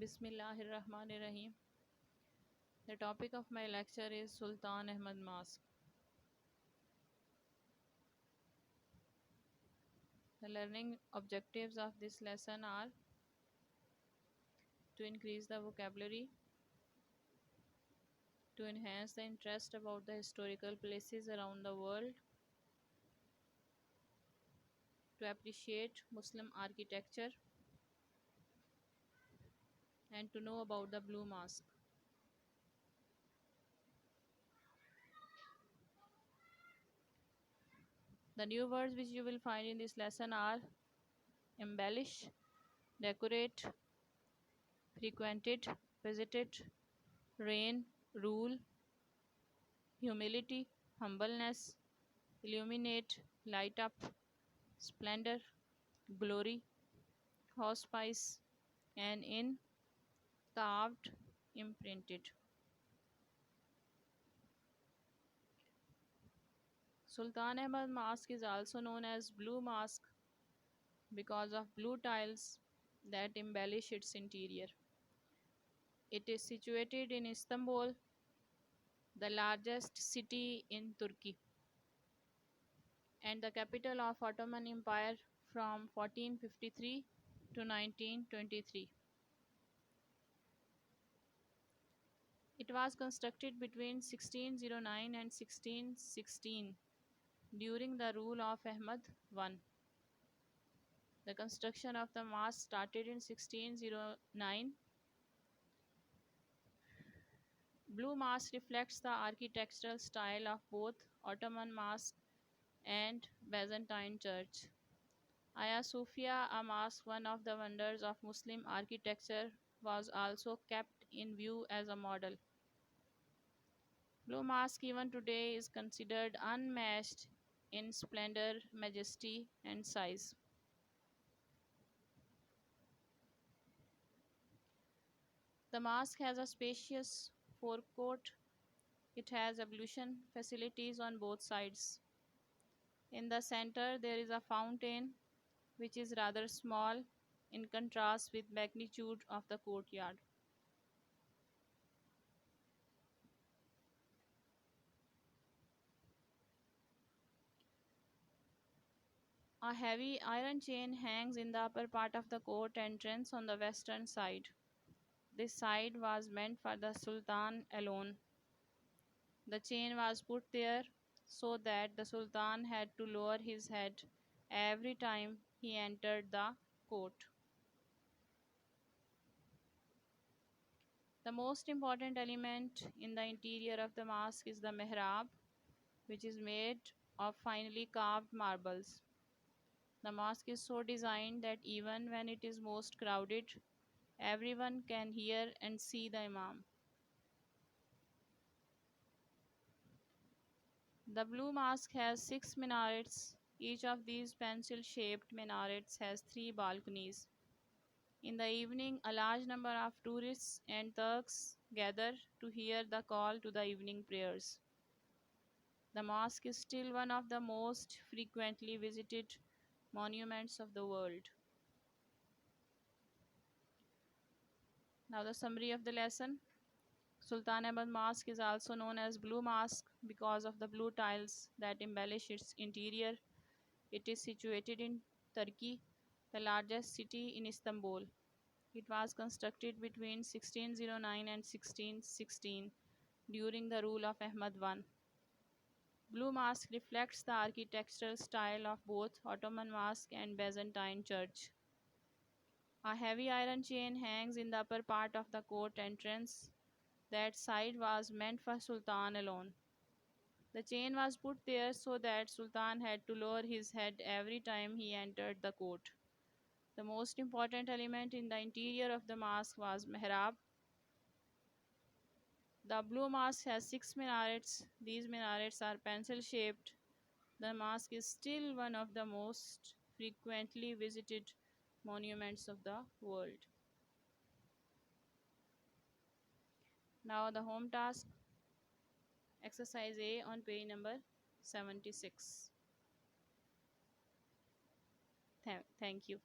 Bismillahirrahmanirrahim. The topic of my lecture is Sultan Ahmad Mosque. The learning objectives of this lesson are to increase the vocabulary, to enhance the interest about the historical places around the world, to appreciate Muslim architecture, and to know about the Blue Mosque. The new words which you will find in this lesson are embellish, decorate, frequented, visited, reign, rule, humility, humbleness, illuminate, light up, splendor, glory, hospice, and in, carved, imprinted. Sultan Ahmad Mosque is also known as Blue Mosque because of blue tiles that embellish its interior. It is situated in Istanbul, the largest city in Turkey, and the capital of Ottoman Empire from 1453 to 1923. It was constructed between 1609 and 1616 during the rule of Ahmad I. The construction of the mosque started in 1609. Blue Mosque reflects the architectural style of both Ottoman Mosque and Byzantine Church. Hagia Sophia, a mosque, one of the wonders of Muslim architecture, was also kept in view as a model. Blue Mosque even today is considered unmatched in splendor, majesty, and size. The mosque has a spacious forecourt. It has ablution facilities on both sides. In the center there is a fountain which is rather small in contrast with magnitude of the courtyard. A heavy iron chain hangs in the upper part of the court entrance on the western side. This side was meant for the Sultan alone. The chain was put there so that the Sultan had to lower his head every time he entered the court. The most important element in the interior of the mosque is the mihrab, which is made of finely carved marbles. The mosque is so designed that even when it is most crowded, everyone can hear and see the Imam. The Blue Mosque has 6 minarets. Each of these pencil shaped minarets has 3 balconies. In the evening, a large number of tourists and Turks gather to hear the call to the evening prayers. The mosque is still one of the most frequently visited monuments of the world. Now, the summary of the lesson. Sultan Ahmad Mosque is also known as Blue Mosque because of the blue tiles that embellish its interior. It is situated in Turkey, the largest city in Istanbul. It was constructed between 1609 and 1616 during the rule of Ahmad I. Blue Mosque reflects the architectural style of both Ottoman Mosque and Byzantine Church. A heavy iron chain hangs in the upper part of the court entrance. That side was meant for Sultan alone. The chain was put there so that Sultan had to lower his head every time he entered the court. The most important element in the interior of the mosque was mihrab. The Blue Mosque has 6 minarets. These minarets are pencil shaped. The mosque is still one of the most frequently visited monuments of the world. Now, the home task, exercise A on page number 76. Thank you.